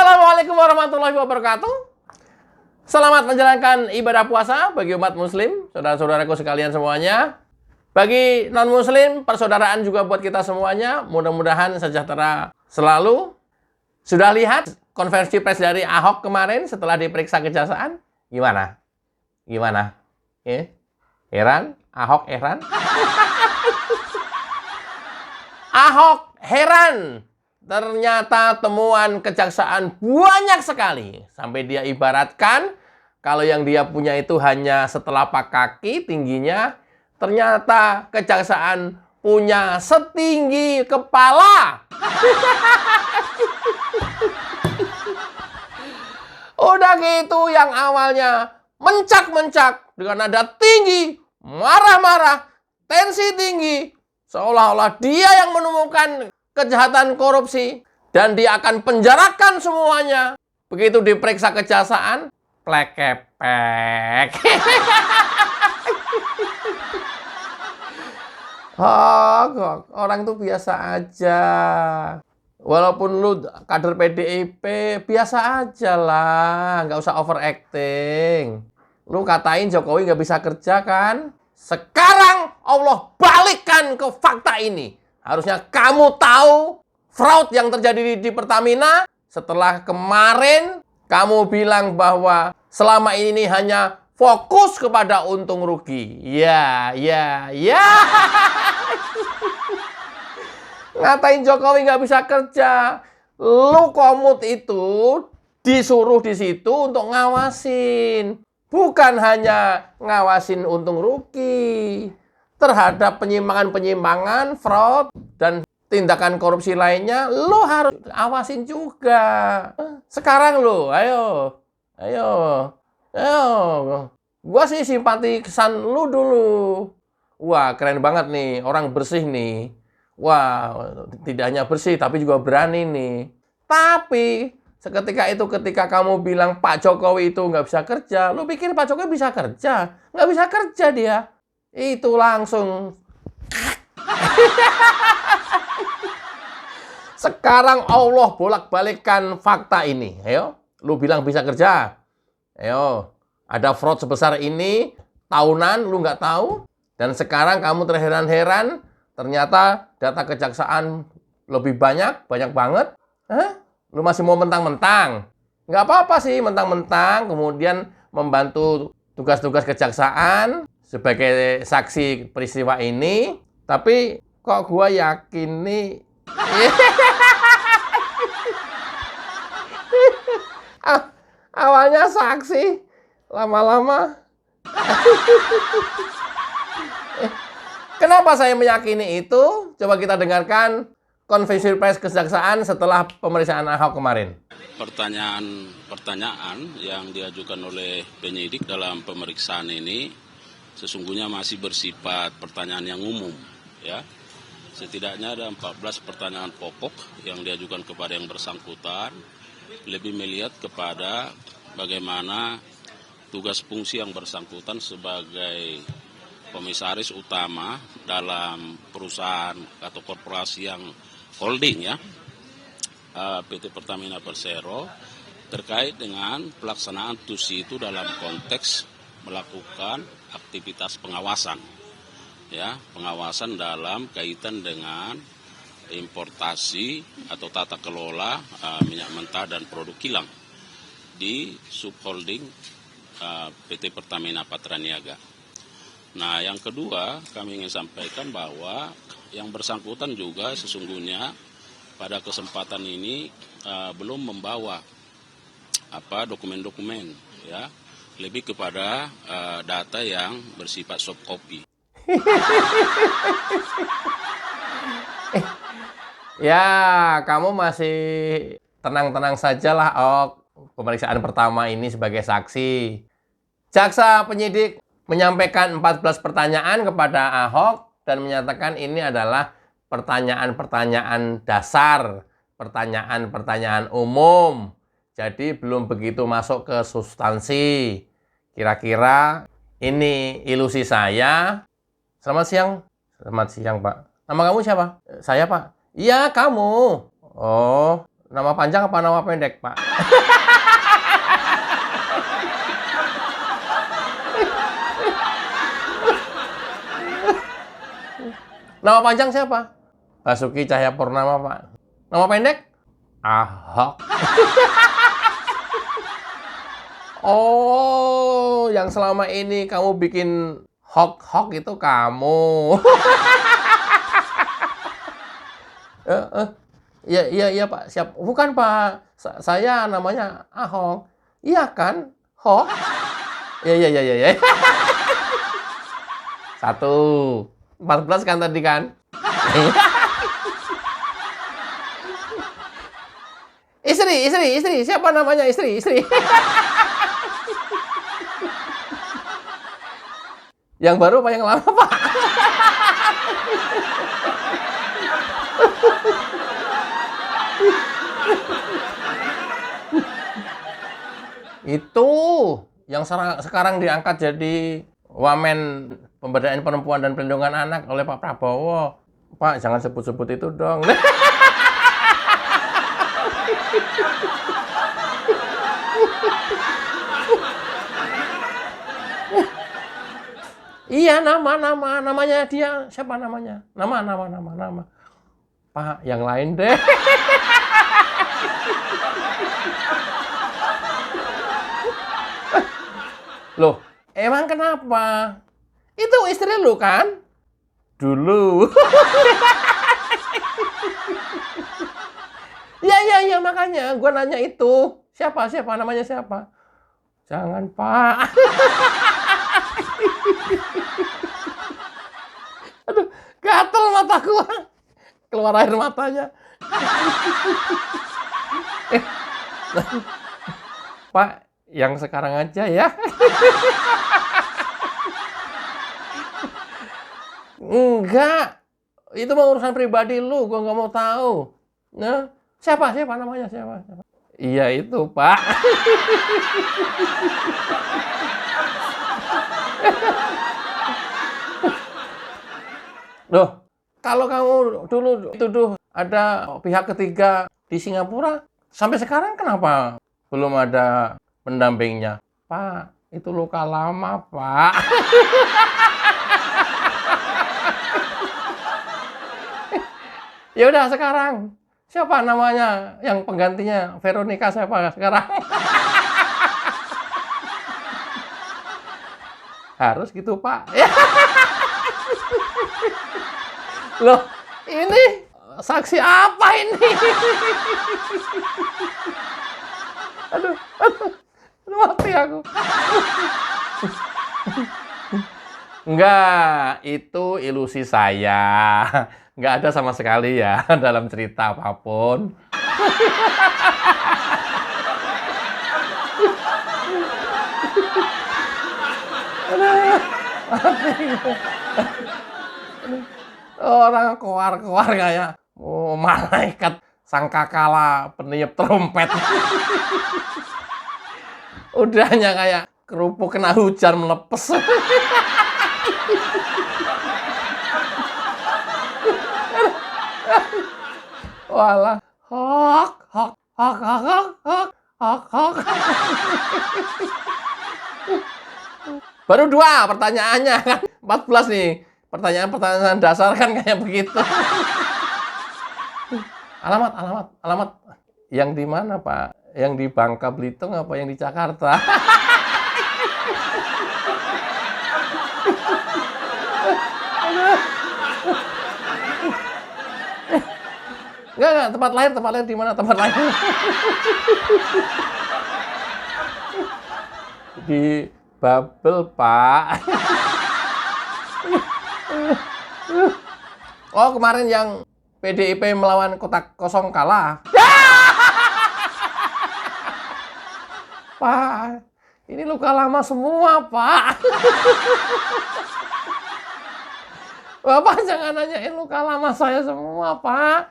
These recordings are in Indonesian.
Assalamualaikum warahmatullahi wabarakatuh. Selamat menjalankan ibadah puasa bagi umat muslim, saudara-saudaraku sekalian semuanya. Bagi non-muslim, persaudaraan juga buat kita semuanya. Mudah-mudahan sejahtera selalu. Sudah lihat konferensi pers dari Ahok kemarin setelah diperiksa kejaksaan? Gimana? Gimana? Heran? Ahok heran? Ahok heran. Ternyata temuan kejaksaan banyak sekali. Sampai dia ibaratkan kalau yang dia punya itu hanya setelapak kaki tingginya. Ternyata kejaksaan punya setinggi kepala. Udah gitu yang awalnya mencak-mencak dengan nada tinggi, marah-marah, tensi tinggi. Seolah-olah dia yang menemukan kejahatan korupsi dan dia akan penjarakan semuanya. Begitu diperiksa kejaksaan, plek-kepek. Orang tuh biasa aja. Walaupun lu kader PDIP, biasa aja lah. Nggak usah overacting. Lu katain Jokowi nggak bisa kerja kan? Sekarang Allah balikkan ke fakta ini. Harusnya kamu tahu fraud yang terjadi di Pertamina setelah kemarin kamu bilang bahwa selama ini hanya fokus kepada untung rugi. Ya. Ngatain Jokowi nggak bisa kerja. Lu Komut itu disuruh di situ untuk ngawasin. Bukan hanya ngawasin untung rugi. Terhadap penyimpangan-penyimpangan, fraud, dan tindakan korupsi lainnya, lo harus awasin juga. Sekarang lo, ayo. Gua sih simpati kesan lo dulu. Wah, keren banget nih, orang bersih nih. Wah, tidak hanya bersih, tapi juga berani nih. Tapi, seketika itu ketika kamu bilang Pak Jokowi itu nggak bisa kerja, lo pikir Pak Jokowi bisa kerja? Nggak bisa kerja dia. Itu langsung. Sekarang Allah bolak-balikkan fakta ini. Ayo, lu bilang bisa kerja. Ayo, ada fraud sebesar ini, tahunan lu nggak tahu. Dan sekarang kamu terheran-heran, ternyata data kejaksaan lebih banyak banget. Lu masih mau mentang-mentang? Nggak apa-apa sih mentang-mentang, kemudian membantu tugas-tugas kejaksaan sebagai saksi peristiwa ini, tapi kok gua yakin nih awalnya saksi, lama-lama kenapa saya meyakini itu? Coba kita dengarkan konferensi pers kejaksaan setelah pemeriksaan Ahok kemarin. Pertanyaan yang diajukan oleh penyidik dalam pemeriksaan ini sesungguhnya masih bersifat pertanyaan yang umum, ya. Setidaknya ada 14 pertanyaan pokok yang diajukan kepada yang bersangkutan, lebih melihat kepada bagaimana tugas fungsi yang bersangkutan sebagai komisaris utama dalam perusahaan atau korporasi yang holding, ya, PT Pertamina Persero, terkait dengan pelaksanaan tusi itu dalam konteks melakukan aktivitas pengawasan, ya, pengawasan dalam kaitan dengan importasi atau tata kelola minyak mentah dan produk kilang di subholding PT Pertamina Patraniaga. Nah, yang kedua kami ingin sampaikan bahwa yang bersangkutan juga sesungguhnya pada kesempatan ini belum membawa dokumen-dokumen, ya, lebih kepada data yang bersifat soft copy. Ya, kamu masih tenang-tenang sajalah, Ok. Pemeriksaan pertama ini sebagai saksi. Jaksa penyidik menyampaikan 14 pertanyaan kepada Ahok dan menyatakan ini adalah pertanyaan-pertanyaan dasar, pertanyaan-pertanyaan umum. Jadi belum begitu masuk ke substansi. Kira-kira ini ilusi saya. Selamat siang. Selamat siang, Pak. Nama kamu siapa? Saya, Pak. Iya, kamu. Oh, Nama panjang apa nama pendek, Pak? Nama panjang siapa? Basuki Cahayapurnama, Pak. Nama pendek? Ahok. Oh, yang selama ini kamu bikin hok-hok itu kamu. Iya Pak, siap. Bukan Pak, saya namanya Ahok. Iya kan, Hok? Iya. 14 kan tadi kan? Istri. Siapa namanya istri? Yang baru apa yang lama, Pak? Itu yang sekarang diangkat jadi Wamen Pemberdayaan Perempuan dan Perlindungan Anak oleh Pak Prabowo. Pak, jangan sebut-sebut itu dong. Iya, namanya dia. Siapa namanya? Nama. Pak, yang lain deh. Loh, emang kenapa? Itu istri lu kan? Dulu. Iya, makanya gua nanya itu. Siapa? Namanya siapa? Jangan, Pak. Aduh, gatel mata gua. Keluar air matanya. Pak, yang sekarang aja ya. Enggak. Itu mah urusan pribadi lu, gua nggak mau tahu. Nah, siapa namanya siapa? Iya itu, Pak. Loh, kalau kamu dulu tuduh ada pihak ketiga di Singapura, sampai sekarang kenapa belum ada pendampingnya? Pak, itu luka lama, Pak. Ya udah sekarang, siapa namanya yang penggantinya Veronica siapa sekarang? Harus gitu, Pak. Loh, ini saksi apa ini? Aduh, mati aku. Enggak, itu ilusi saya. Enggak ada sama sekali ya dalam cerita apapun. Orang keluar kayak malaikat sangkakala peniup trompet. Udahnya kayak kerupuk kena hujan melepes. Walah, hok. Baru 2 pertanyaannya kan 14 nih. Pertanyaan dasar kan kayak begitu. Alamat. Yang di mana, Pak? Yang di Bangka Belitung apa yang di Jakarta? Enggak, tempat lahir di mana tempat lahir? Di Babel, Pak. Oh, kemarin yang PDIP melawan kotak kosong kalah. Pak, ini luka lama semua, Pak. Bapak jangan nanyain luka lama saya semua, Pak.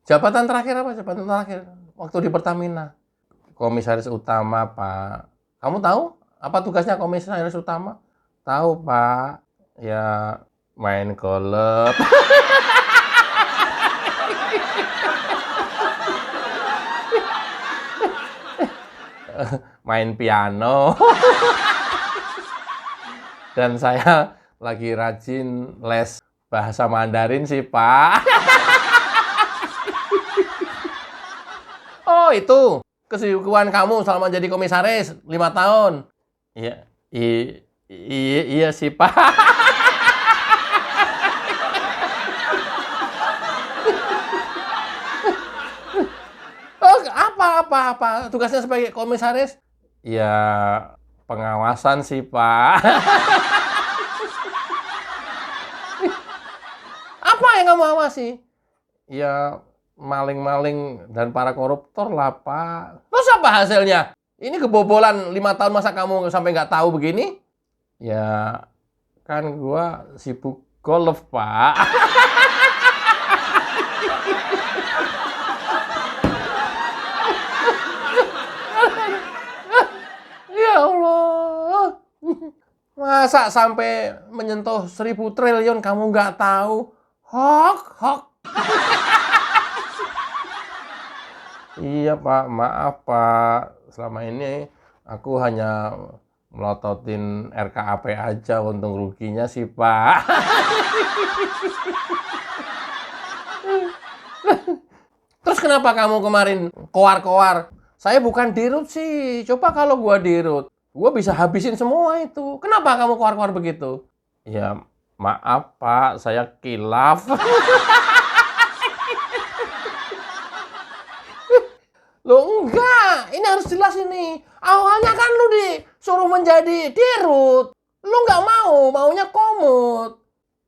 Jabatan terakhir apa? Jabatan terakhir waktu di Pertamina. Komisaris Utama, Pak. Kamu tahu apa tugasnya komisaris utama? Tahu, Pak. Ya Main golf. Main piano. Dan saya lagi rajin les bahasa Mandarin sih, Pak. Oh, itu kesibukan kamu selama jadi komisaris 5 tahun. Iya, iya sih, Pak. Oh, apa? Tugasnya sebagai komisaris? Ya, pengawasan sih, Pak. Apa yang kamu awasi? Ya, maling-maling dan para koruptor lah, Pak. Terus apa hasilnya? Ini kebobolan 5 tahun, masa kamu sampai nggak tahu begini? Ya, kan gua sibuk golf, Pak. Ya Allah. Masa sampai menyentuh 1.000 triliun kamu nggak tahu? Hok. Iya, Pak, maaf, Pak. Selama ini aku hanya melototin RKAP aja, untung ruginya sih, Pak. Terus kenapa kamu kemarin koar-koar? Saya bukan dirut sih. Coba kalau gua dirut, gua bisa habisin semua itu. Kenapa kamu koar-koar begitu? Ya, maaf, Pak, saya kilaf. Loh enggak, ini harus jelas ini. Awalnya kan lu disuruh menjadi dirut. Lu nggak maunya komut.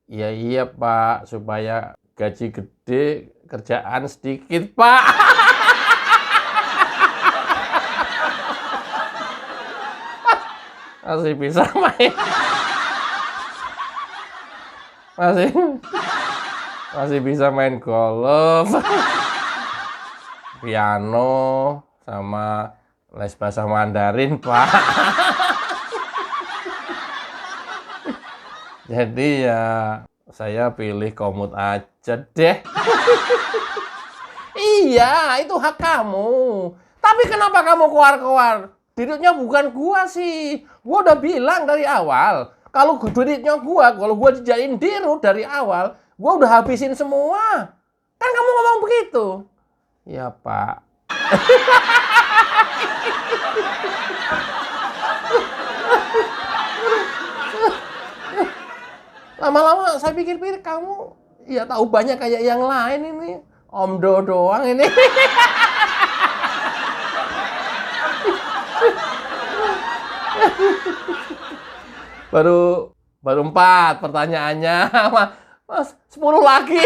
Iya Pak, supaya gaji gede, kerjaan sedikit, Pak. Masih bisa main. Masih bisa main golf. Piano sama les bahasa Mandarin, Pak. Jadi ya saya pilih komut aja deh. Iya, itu hak kamu. Tapi kenapa kamu koar-koar? Dirutnya bukan gua sih. Gua udah bilang dari awal. Kalau duitnya gua, kalau gua dijadiin dirut dari awal, gua udah habisin semua. Kan kamu ngomong begitu. Ya, Pak. Lama-lama saya pikir-pikir kamu ya tahu banyak kayak yang lain ini. Omdo doang ini. Baru 4 pertanyaannya. Mas, 10 lagi.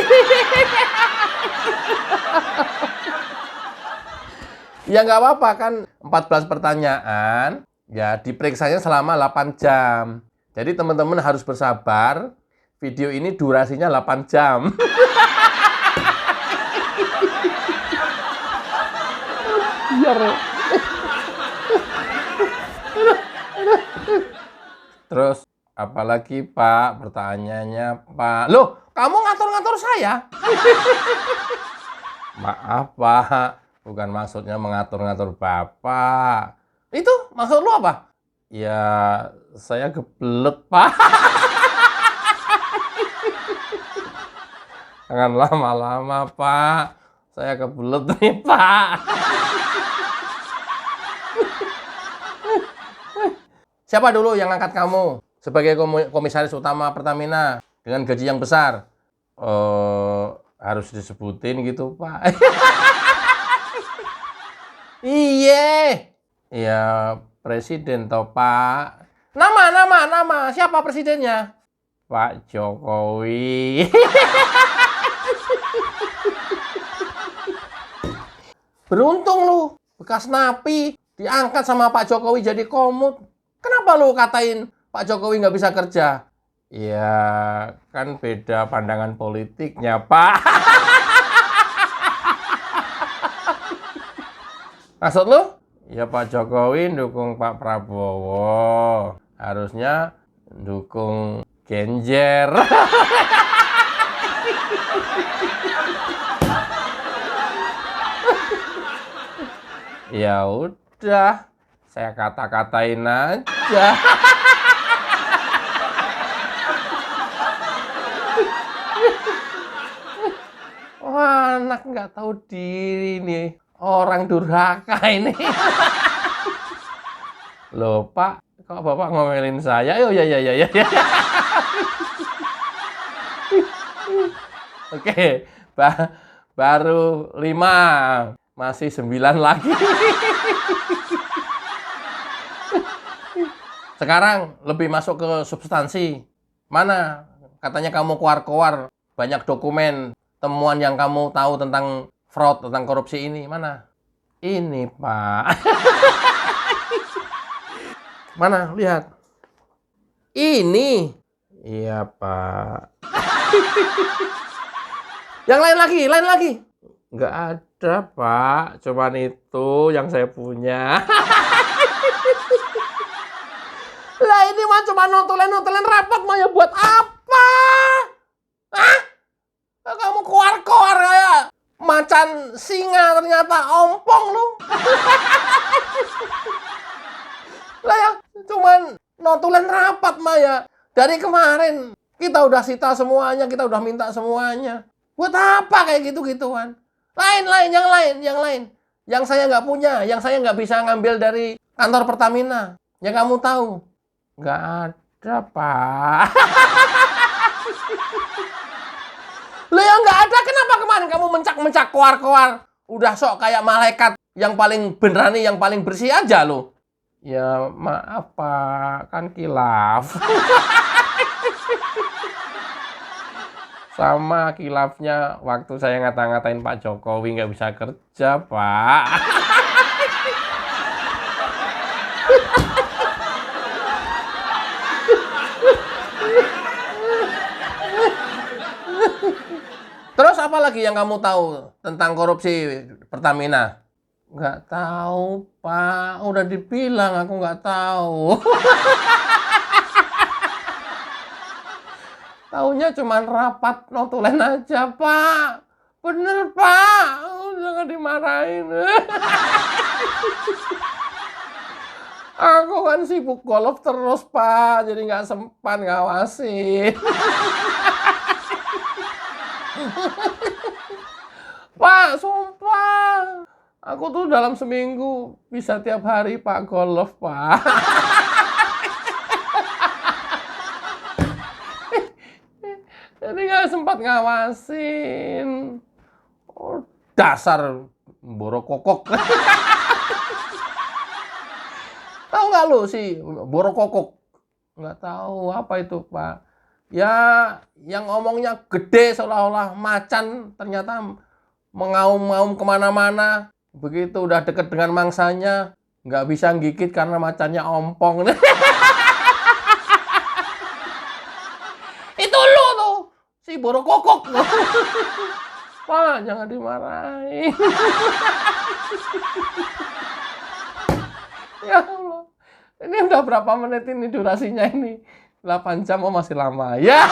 Ya nggak apa-apa kan, 14 pertanyaan, ya diperiksanya selama 8 jam. Jadi teman-teman harus bersabar, video ini durasinya 8 jam. Biar. Terus, apalagi Pak, pertanyaannya Pak. Loh, kamu ngatur-ngatur saya? Maaf Pak. Bukan maksudnya mengatur-ngatur Bapak. Itu maksud lu apa? Ya, saya geblek, Pak. Jangan lama-lama, Pak. Saya kebelet nih, Pak. Siapa dulu yang angkat kamu sebagai komisaris utama Pertamina dengan gaji yang besar? Harus disebutin gitu, Pak. Iya. Ya, presiden toh, Pak. Nama. Siapa presidennya? Pak Jokowi. Beruntung lu, bekas napi, diangkat sama Pak Jokowi jadi komut. Kenapa lu katain Pak Jokowi nggak bisa kerja? Ya, kan beda pandangan politiknya, Pak. Maksud lu? Ya Pak Jokowi dukung Pak Prabowo. Harusnya dukung Genjer. Ya udah, saya kata-katain aja. Wah, anak nggak tahu diri nih. Orang durhaka ini. Loh, Pak, kok Bapak ngomelin saya? Oh, ya. Oke, baru 5. Masih 9 lagi. Sekarang lebih masuk ke substansi. Mana? Katanya kamu keluar-keluar banyak dokumen, temuan yang kamu tahu tentang fraud, tentang korupsi ini. Mana? Ini, Pak. Mana? Lihat. Ini. Iya, Pak. Yang lain lagi. Nggak ada, Pak. Cuman itu yang saya punya. Lah ini mah cuma notulen rapat mah ya buat apa? Hah? Kamu keluar-keluar kayak macan singa ternyata ompong lu. Lah ya cuman notulen rapat mah ya. Dari kemarin kita udah sita semuanya, kita udah minta semuanya. Buat apa kayak gitu-gituan? Yang lain. Yang saya nggak punya, yang saya nggak bisa ngambil dari kantor Pertamina. Yang kamu tahu. Nggak ada, Pak. Lah ya nggak ada, kenapa kemarin kamu mencak-mencak keluar-keluar? Udah sok kayak malaikat yang paling berani, yang paling bersih aja lo. Ya maaf, Pak. Kan kilaf. Sama kilafnya waktu saya ngata-ngatain Pak Jokowi nggak bisa kerja, Pak. Terus apa lagi yang kamu tahu tentang korupsi Pertamina? Nggak tahu, Pak. Udah dibilang aku nggak tahu. Taunya cuma rapat notulen aja, Pak. Bener, Pak. Jangan dimarahin. Aku kan sibuk golf terus, Pak. Jadi nggak sempat ngawasin. Pak, sumpah. Aku tuh dalam seminggu bisa tiap hari, Pak, golf, Pak. Jadi nggak sempat ngawasin. Oh, dasar borokokok. Tahu nggak lu sih borokokok? Nggak tahu apa itu, Pak. Ya, yang ngomongnya gede seolah-olah macan, ternyata mengaum-ngaum kemana-mana. Begitu udah deket dengan mangsanya, nggak bisa gigit karena macannya ompong. Itu lu tuh, si borokokok. Pak, jangan dimarahin. Ya Allah, ini udah berapa menit ini durasinya ini? 8 jam, oh masih lama. Ya.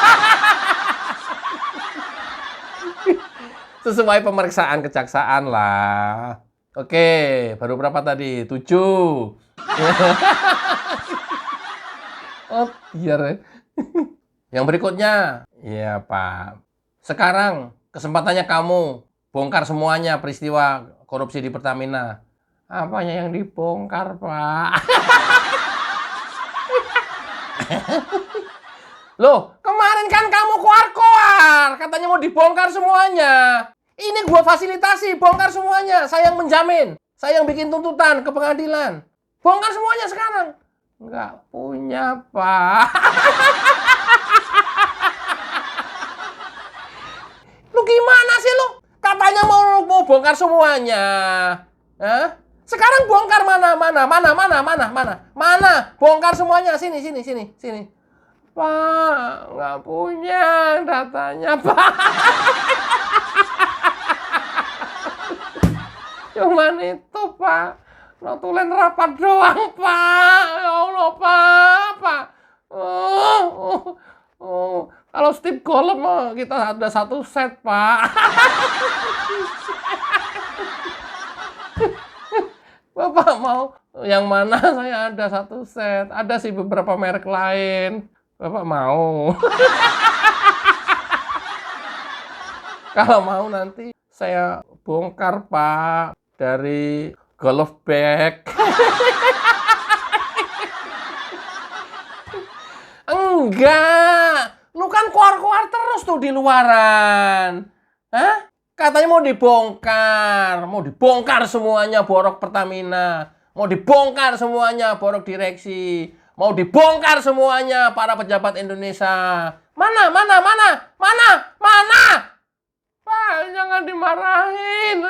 Sesuai pemeriksaan kejaksaan lah. Oke, baru berapa tadi? 7. Oh, biar. Yang berikutnya. Iya, Pak. Sekarang kesempatannya kamu bongkar semuanya peristiwa korupsi di Pertamina. Apanya yang dibongkar, Pak? Loh, kemarin kan kamu keluar-keluar. Katanya mau dibongkar semuanya. Ini gua fasilitasi, bongkar semuanya. Saya yang menjamin. Saya yang bikin tuntutan ke pengadilan. Bongkar semuanya sekarang. Nggak punya, Pak. Lu gimana sih lu? Katanya mau bongkar semuanya. Hah? Sekarang bongkar mana? Mana? Bongkar semuanya. Sini. Pak, nggak punya datanya, Pak. Cuman itu, Pak. Notulen rapat doang, Pak. Ya Allah, Pak. Kalau Steve Golem kita ada 1 set, Pak. Bapak mau yang mana? Saya ada 1 set. Ada sih beberapa merek lain. Bapak mau? Kalau mau nanti saya bongkar, Pak, dari golf bag. Enggak, lu kan keluar-keluar terus tuh di luaran. Hah? Katanya mau dibongkar semuanya borok Pertamina, mau dibongkar semuanya borok direksi, mau dibongkar semuanya para pejabat Indonesia. Mana? Pak, jangan dimarahin.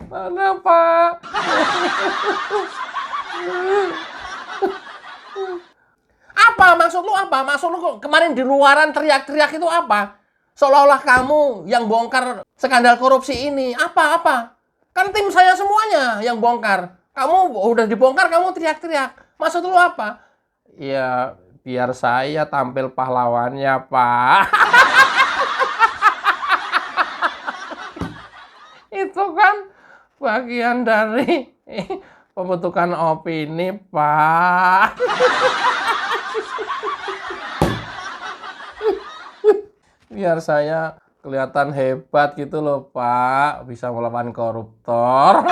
Mana, Pak? Apa maksud lu apa? Maksud lu kemarin di luaran teriak-teriak itu apa? Seolah-olah kamu yang bongkar skandal korupsi ini. Apa? Kan tim saya semuanya yang bongkar. Kamu udah dibongkar, kamu teriak-teriak. Maksud lu apa? Ya, biar saya tampil pahlawannya, Pak. Itu kan bagian dari pembentukan opini, Pak. Biar saya kelihatan hebat gitu loh, Pak. Bisa melawan koruptor.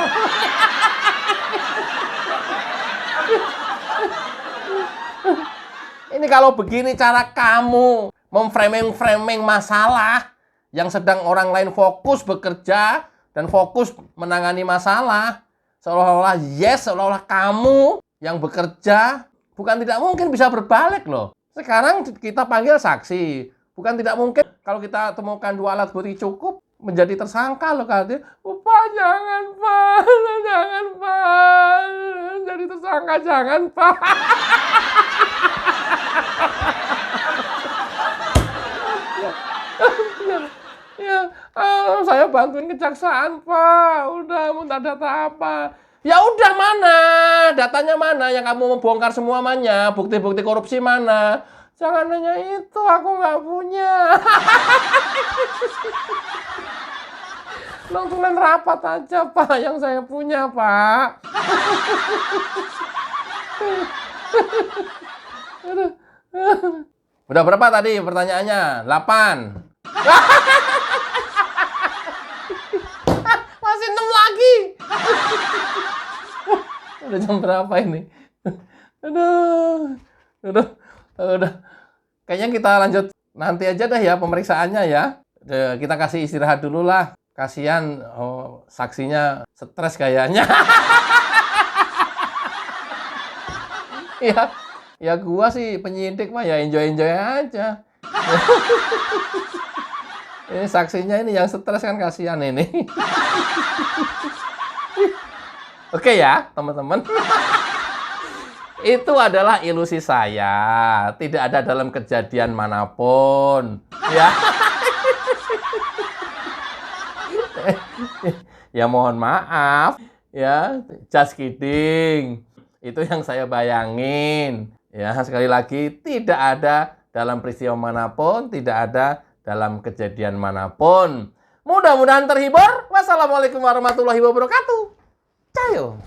Ini kalau begini cara kamu memframing masalah yang sedang orang lain fokus bekerja dan fokus menangani masalah. Seolah-olah kamu yang bekerja, bukan tidak mungkin bisa berbalik loh. Sekarang kita panggil saksi. Bukan tidak mungkin kalau kita temukan 2 alat bukti cukup menjadi tersangka loh katanya. Pak, jangan, Pak. Jadi tersangka, jangan, Pak. Saya bantuin kejaksaan, Pak. Udah, minta data apa? Ya udah, mana? Datanya mana yang kamu membongkar semuanya? Bukti-bukti korupsi mana? Jangan nanya itu, aku nggak punya. Nontonin rapat aja, Pak, yang saya punya, Pak. Udah berapa tadi pertanyaannya? 8. Masih 6 lagi. Udah jam berapa ini? Udah. Kayaknya kita lanjut nanti aja dah ya pemeriksaannya ya. Kita kasih istirahat dulu lah. Kasihan saksinya stres kayaknya. Ya gua sih penyidik mah ya enjoy aja. Ini saksinya ini yang stres kan, kasihan ini. Oke ya, teman-teman. Itu adalah ilusi saya, tidak ada dalam kejadian manapun, ya. Ya mohon maaf, ya, just kidding. Itu yang saya bayangin. Ya, sekali lagi tidak ada dalam peristiwa manapun, tidak ada dalam kejadian manapun. Mudah-mudahan terhibur. Wassalamualaikum warahmatullahi wabarakatuh. Cayo.